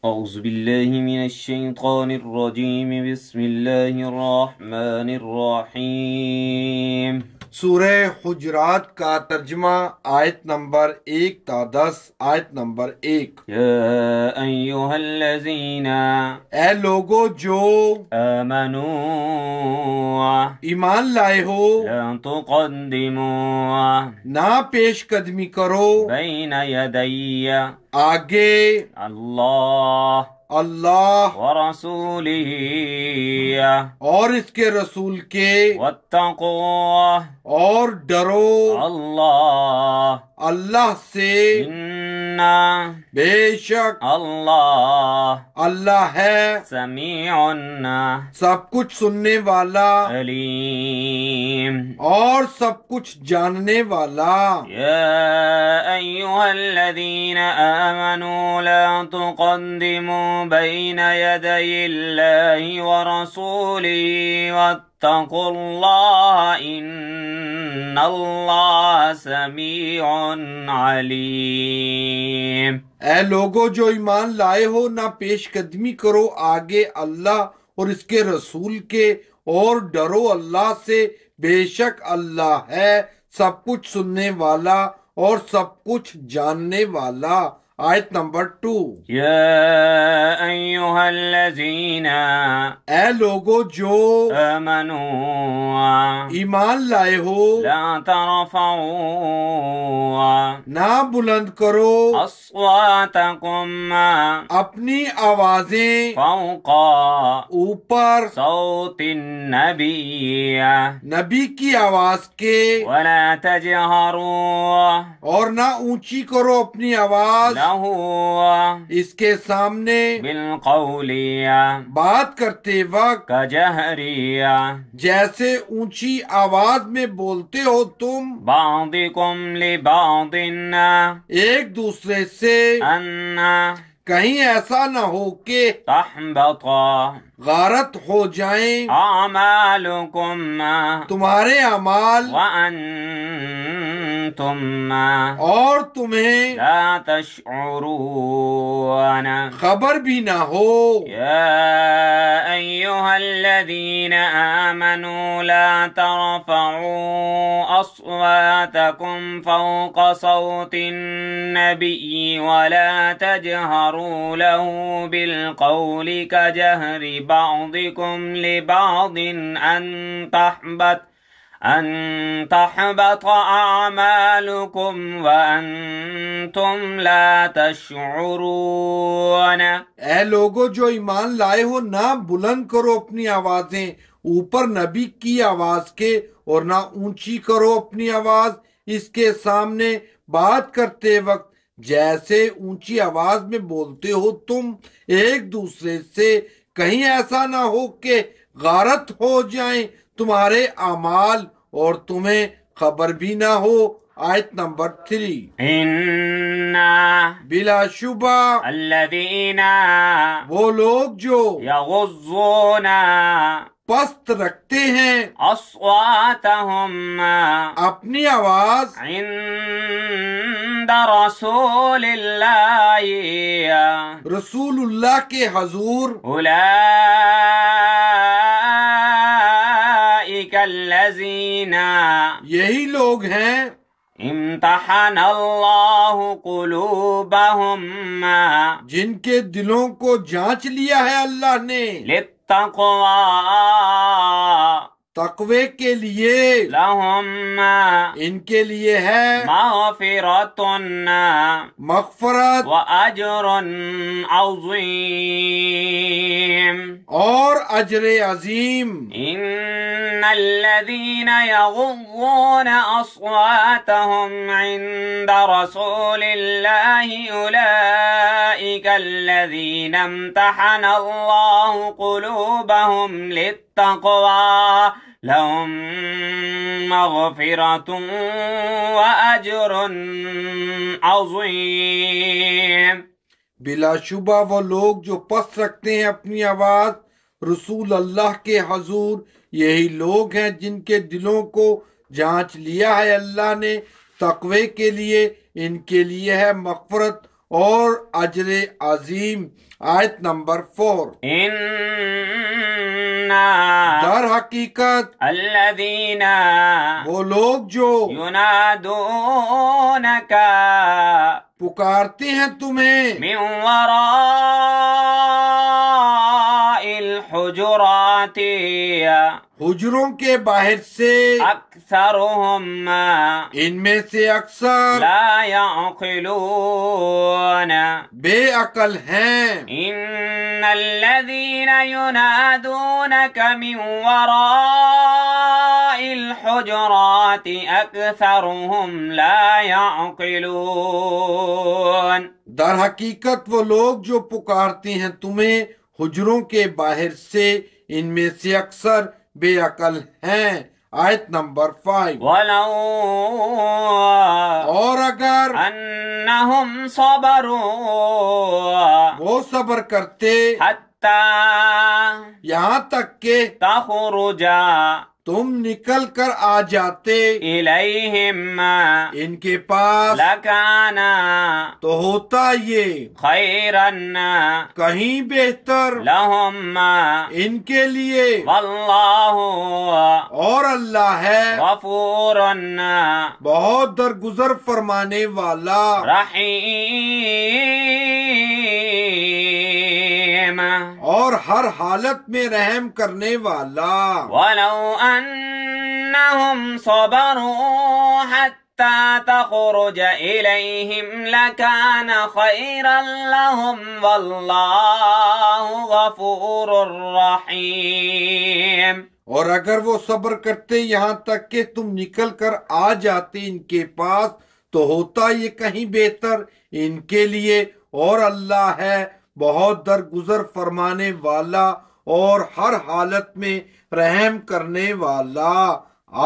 أعوذ بالله من الشيطان الرجيم بسم الله الرحمن الرحيم سورہ حجرات کا ترجمہ آیت نمبر 1 تا 10 آیت نمبر 1 يا أيها الذين اے لوگو جو آمنوا ایمان لائے ہو لا تقدموا نہ پیش قدمی کرو بين يدي آگے الله اللہ ورسوله اور اس کے رسول کے واتقوا اور ڈرو الله اللہ سے إن بے شک الله اللہ ہے سميع سب کچھ سننے والا عليم اور سب کچھ جاننے والا يا أيها الذين آمنوا لا تقدموا بين يدي الله ورسوله واتقوا الله إن الله سميع عليم اے لوگو جو ایمان لائے ہو نہ پیش قدمی کرو آگے اللہ اور اس کے رسول کے اور ڈرو اللہ سے بے شک اللہ ہے سب کچھ سننے والا اور سب کچھ جاننے والا آیت نمبر 2 يا أيها الذين اے لوگو جو آمنوا ایمان لائے ہو لا ترفعوا نہ بلند کرو أصواتكم اپنی آوازیں فوق اوپر صوت النبي نبی کی آواز کے ولا تجهروا اور نہ اونچی کرو اپنی آواز له اس کے سامنے بالقول بات کرتے وقت كجهر جیسے اونچی آواز میں بولتے ہو تم بعضكم لبعض ایک دوسرے سے أن کہیں ایسا نہ ہو کہ تحبط غارت ہو جائیں أعمالكم تمہارے اعمال وأنتم اور تمہیں لا تشعرون خبر بھی نہ ہو يا أيها الذين آمنوا لا ترفعوا أصواتكم فوق صوت النبي ولا تجهروا له بالقول كجهر بعضكم لبعض أن تحبط أعمالكم وأنتم لا تشعرون اے لوگو جو ایمان لائے ہو نہ بلند کرو اپنی آوازیں اوپر نبی کی آواز کے اور نہ اونچی کرو اپنی آواز اس کے سامنے بات کرتے وقت جیسے اونچی آواز میں بولتے ہو تم ایک دوسرے سے کہیں ایسا نہ ہو کہ غارت ہو جائیں تمہارے اعمال اور تمہیں خبر بھی نہ ہو آیت نمبر 3 إن بلا شبہ الذين وہ لوگ جو يغضون پست رکھتے ہیں أصواتهم اپنی آواز عند رسول الله رسول اللہ کے حضور أولئك الذين یہی لوگ ہیں امتحن الله قلوبهم جن کے دلوں کو جانچ لیا ہے اللہ نے للتقوى تقوی کے لیے لهم ان کے لیے ہے مغفرة مغفرت وأجر عظيم اور اجر عظیم إن الذين يغضون أصواتهم عند رسول الله أولئك الذين امتحن الله قلوبهم للتقوى لهم مغفرة وأجر عظيم بلا شبہ وہ لوگ جو پست رکھتے ہیں اپنی آواز رسول اللہ کے حضور یہی لوگ ہیں جن کے دلوں کو جانچ لیا ہے اللہ نے تقوی کے لیے ان کے لیے ہے مغفرت اور اجر عظیم۔ آیت نمبر 4۔ در حقیقت الذین وہ لوگ جو ینادونک پکارتے ہیں تمہیں من وراء الحجرات حجروں کے باہر سے، اکثرهم ان میں سے اکثر لا يعقلون بے عقل ہیں۔ ان الذين ينادونك من وراء الحجرات اکثرهم لا يعقلون در حقیقت وہ لوگ جو پکارتے ہیں تمہیں حجروں کے باہر سے، ان میں سے اکثر بے عقل ہیں۔ آیت نمبر 5۔ ولو اور اگر انہم صبروا وہ صبر کرتے حتی یہاں تک کہ تخرج تم نکل کر آ جاتے الیہم ان کے پاس، لکان تو ہوتا یہ خیرن کہیں بہتر لہم ان کے لیے، واللہ اور اللہ ہے غفور بہت درگزر فرمانے والا، رحیم اور ہر حالت میں رحم کرنے والا۔ ولو انہم صبروا حتی تخرج الیہم لکان خیرا لہم واللہ غفور رحیم۔ اور اگر وہ صبر کرتے یہاں تک کہ تم نکل کر آ جاتے ان کے پاس، تو ہوتا یہ کہیں بہتر ان کے لیے، اور اللہ ہے بہت درگزر فرمانے والا اور ہر حالت میں رحم کرنے والا۔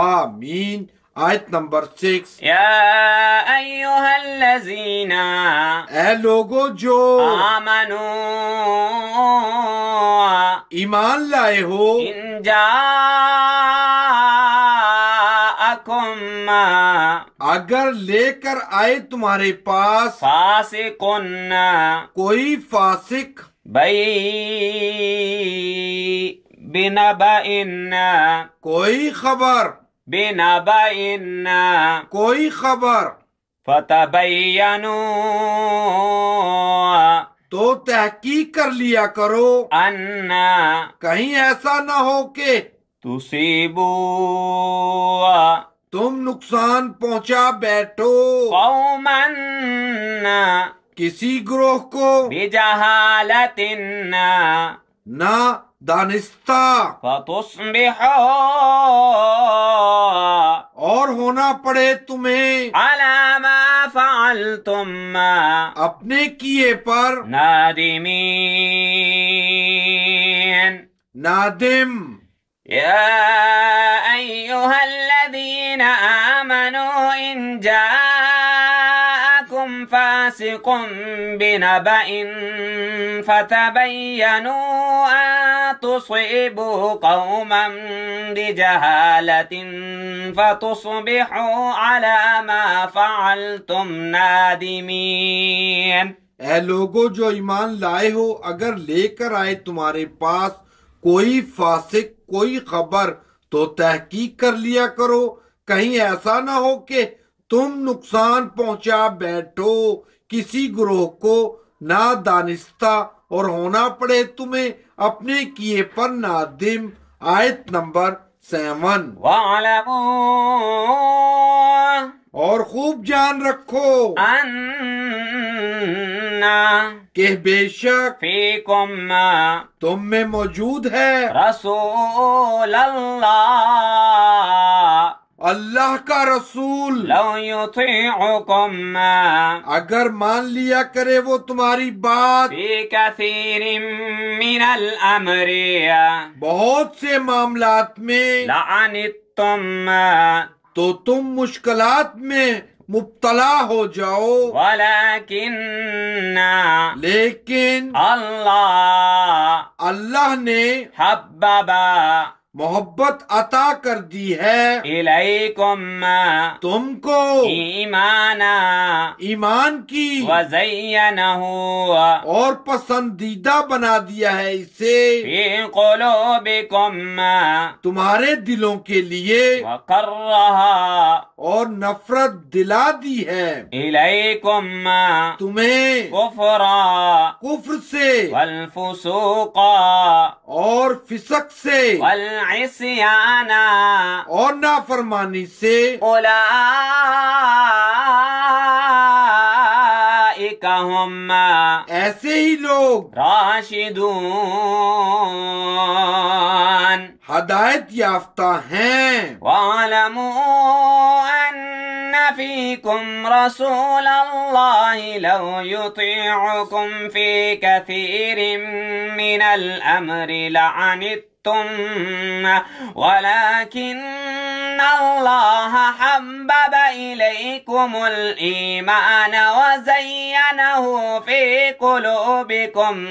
آمین۔ آیت نمبر 6۔ یا ایہا الذین اے لوگو جو آمنوا ایمان لائے ہو، ان جاءکم اگر لے کر آئے تمہارے پاس فاسق کوئی فاسق بنبأ کوئی خبر کوئی خبر فتبینوا تو تحقیق کر لیا کرو، ان کہیں ایسا نہ ہو کہ تصیبوا تم نقصان پہنچا بیٹھو قوما کسی گروہ کو بجہالت نہ دانستہ، فتصبحوا اور ہونا پڑے تمہیں علی ما فعلتم اپنے کیے پر نادمین۔ نادم۔ یا ایہا الذین آمنوا ان جاءکم فاسق بنبأ فتبینوا ان تصیبوا قوما بجہالة فتصبحوا علی ما فعلتم نادمین۔ اے لوگو جو ایمان لائے ہو، اگر لے کر آئے تمہارے پاس کوئی فاسق کوئی خبر، تو تحقیق کر لیا کرو، کہیں ایسا نہ ہو کہ تم نقصان پہنچا بیٹھو کسی گروہ کو نادانستہ، اور ہونا پڑے تمہیں اپنے کیے پر نادم۔ آیت نمبر 7۔ وَاعْلَمُوا اور خوب جان رکھو أَنَّا کہ بے شک فِيكُمْ تم میں موجود ہے رسول اللہ اللہ کا رسول، لو يطيعكم اگر مان لیا کرے وہ تمہاری بات في كثير من الأمر بہت سے معاملات میں، لعنتم تو تم مشکلات میں مبتلا ہو جاؤ، ولكن لیکن اللہ اللہ نے حبب محبت عطا کر دی ہے إليكم تم کو إيمانا ایمان کی وزينه اور پسندیدہ بنا دیا ہے اسے في قلوبكم تمہارے دلوں کے لیے وكرها اور نفرت دلا دی ہے إليكم تمہیں كفرا کفر سے والفسوق اور فسق سے والعصيان اور نافرمانی سے أولئك هم ایسے ہی لوگ راشدون ہدایت یافتہ ہیں واعلموا أن فيكم رسول الله لو يطيعكم في كثير من الأمر لعنتم ولكن الله حبب إليكم الإيمان وزينه في قلوبكم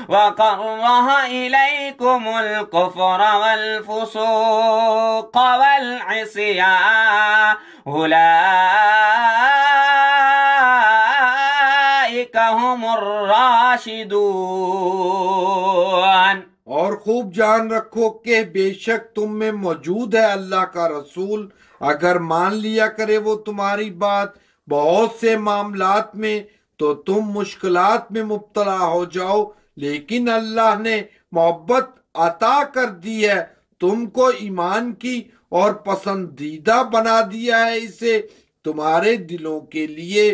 وكره إليكم الكفر والفسوق والعصيان أولئك هم الراشدون اور خوب جان رکھو کہ بے شک تم میں موجود ہے اللہ کا رسول اگر مان لیا کرے وہ تمہاری بات بہت سے معاملات میں تو تم مشکلات میں مبتلا ہو جاؤ لیکن اللہ نے محبت عطا کر دی ہے تم کو ایمان کی اور پسندیدہ بنا دیا ہے اسے تمہارے دلوں کے لیے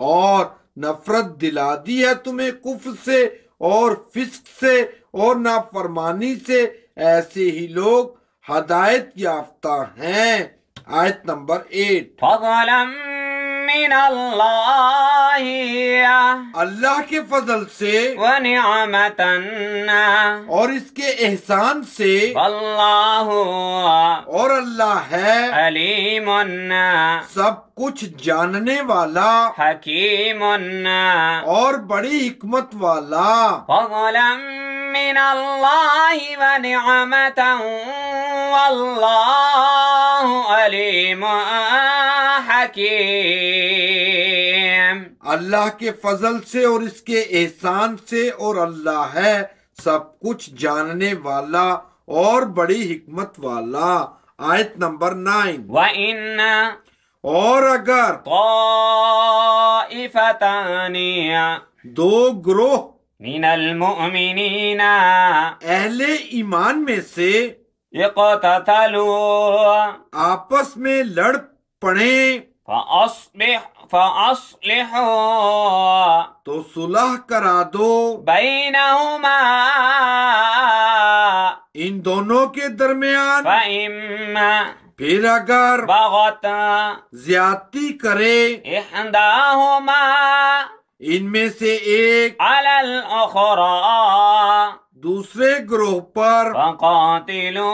اور نفرت دلا دی ہے تمہیں کفر سے اور فسق سے اور نافرمانی سے ایسے ہی لوگ ہدایت یافتہ ہیں آیت نمبر 8 فضلا من اللہ اللہ کے فضل سے ونعمة اور اس کے احسان سے واللہ اور اللہ ہے علیم سب کچھ جاننے والا حکیم اور بڑی حکمت والا فضلا من اللہ ونعمة واللہ علیم حکیم اللہ کے فضل سے اور اس کے احسان سے اور اللہ ہے سب کچھ جاننے والا اور بڑی حکمت والا آیت نمبر 9 وَإِنَّ اور اگر طائفتان دو گروہ من المؤمنین اہل ایمان میں سے اقتتلوا آپس میں لڑ پڑیں فأصلحوا تو صلح کرا دو بینہما ان دونوں کے درمیان فإما پھر اگر بغت زیادتی کرے احداہما ان میں سے ایک علی الاخری دوسرے گروہ پر فقاتلوا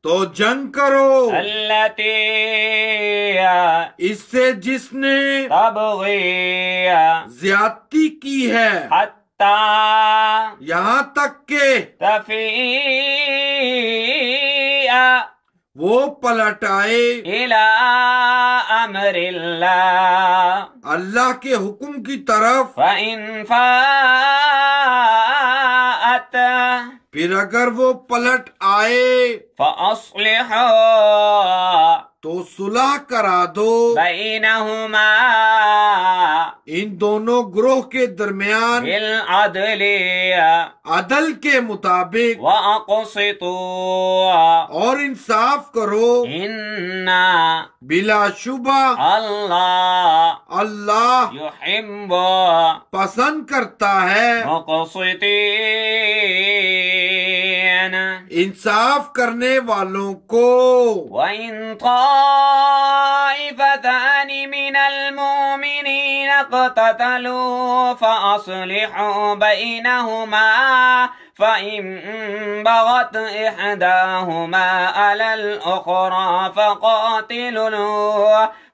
تو جنگ کرو التی اس سے جس نے تبغی زیادتی کی ہے حتی یہاں تک کہ تفیء وہ پلٹ آئے الى امر اللہ اللہ کے حکم کی طرف فإن فاءت پھر اگر وہ پلٹ آئے فأصلحوا تو صلح کرا دو بینہما ان دونوں گروہ کے درمیان بالعدل عدل کے مطابق وَأَقْسِطُوا اور انصاف کرو إِنَّ بلا شبہ اللہ يُحِبُّ پسند کرتا ہے مُقْسِطِينَ انصاف کرنے والوں کو وَإِن طَائِفَتَانِ مِنَ الْمُؤْمِنِينَ اقْتَتَلُوا فَأَصْلِحُوا بَيْنَهُمَا فَإِن بَغَتْ إِحْدَاهُمَا عَلَى الْأُخْرَى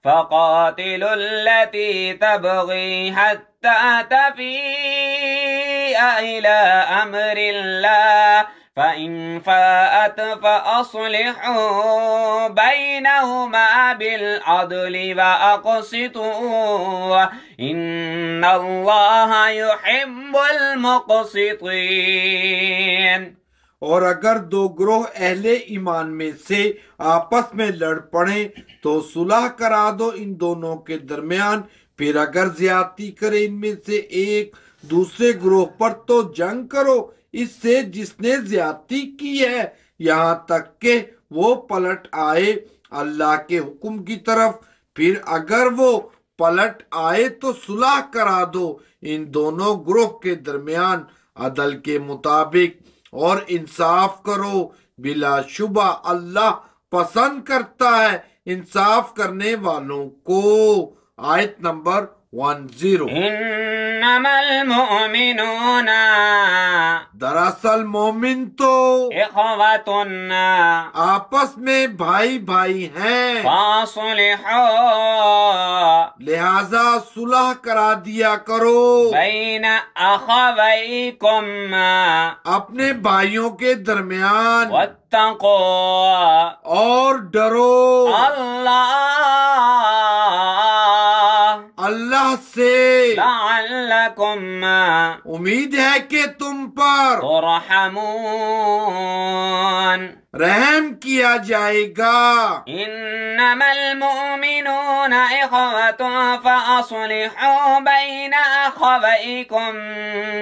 فَقَاتِلُوا الَّتِي تَبْغِي حَتَّى تَفِيءَ إِلَى أَمْرِ اللَّهِ فإن فاءت فأصلحوا بينهما بالعدل وأقسطوا إن الله يحب المقسطين۔ اور اگر دو گروہ اہل ایمان میں سے آپس میں لڑ پڑیں تو صلح کرا دو ان دونوں کے درمیان، پھر اگر زیادتی کرے ان میں سے ایک دوسرے گروہ پر تو جنگ کرو اس سے جس نے زیادتی کی ہے، یہاں تک کہ وہ پلٹ آئے اللہ کے حکم کی طرف۔ پھر اگر وہ پلٹ آئے تو صلح کرا دو ان دونوں گروہ کے درمیان عدل کے مطابق اور انصاف کرو، بلا شبہ اللہ پسند کرتا ہے انصاف کرنے والوں کو۔ آیت نمبر 10۔ انما المؤمنون، دراصل مومن تو اخوة آپس میں بھائی بھائی ہیں، فاصلحوا لہذا صلح کرا دیا کرو بین اخویکم اپنے بھائیوں کے درمیان، واتقوا اور ڈرو اللہ سے، لعلکم امید ہے کہ تم پر ترحمون، رحم کیا جائے گا۔ انما المؤمنون اخوة فاصلحوا بین اخویکم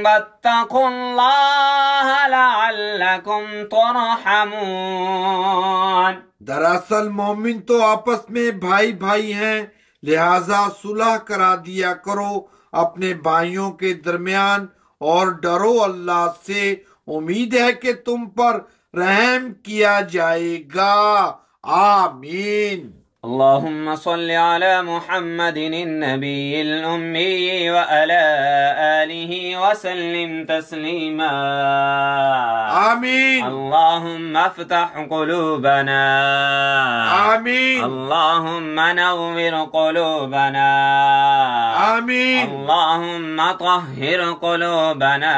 واتقوا اللہ لعلکم ترحمون۔ دراصل مومن تو آپس میں بھائی بھائی ہیں، لہذا صلح کرا دیا کرو اپنے بھائیوں کے درمیان اور ڈرو اللہ سے، امید ہے کہ تم پر رحم کیا جائے گا۔ آمین۔ اللهم صل على محمد النبي الأمي وعلى آله وسلم تسليما، آمين۔ اللهم افتح قلوبنا، آمين۔ اللهم نور قلوبنا، آمين۔ اللهم طهر قلوبنا،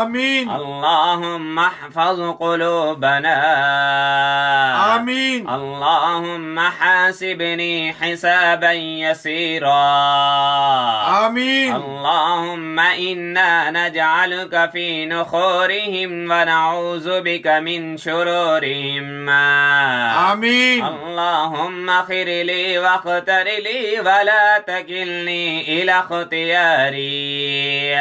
آمين۔ اللهم احفظ قلوبنا، آمين۔ اللهم حاسبني حسابا يسيرا، آمين۔ اللهم إنا نجعلك في نخورهم ونعوذ بك من شرورهم، آمين۔ اللهم اغفر لي واختر لي ولا تكلني إلى اختياري،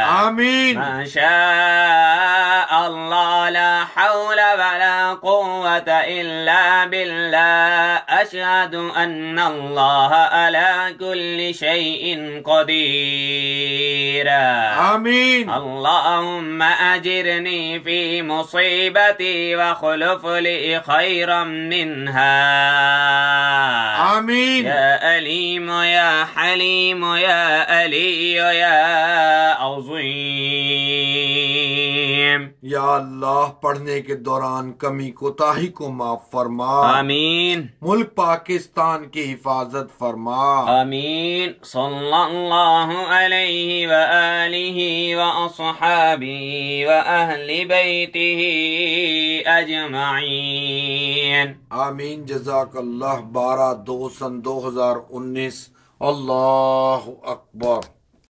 آمين۔ ما شاء الله لا حول ولا قوة إلا بالله، أشهد أن الله على كل شيء قدير، آمين۔ اللهم أجرني في مصيبتي واخلف لي خيرا منها، آمين۔ يا أليم يا حليم يا علي يا عظيم۔ یا اللہ پڑھنے کے دوران کمی کوتاہی کو معاف فرما، آمین۔ ملک پاکستان کی حفاظت فرما، آمین۔ صلی اللہ علیہ وآلہ وأصحابہ وأہل بیتہ اجمعین۔ آمین۔ جزاک اللہ۔ 12/2/2019۔ اللہ اکبر۔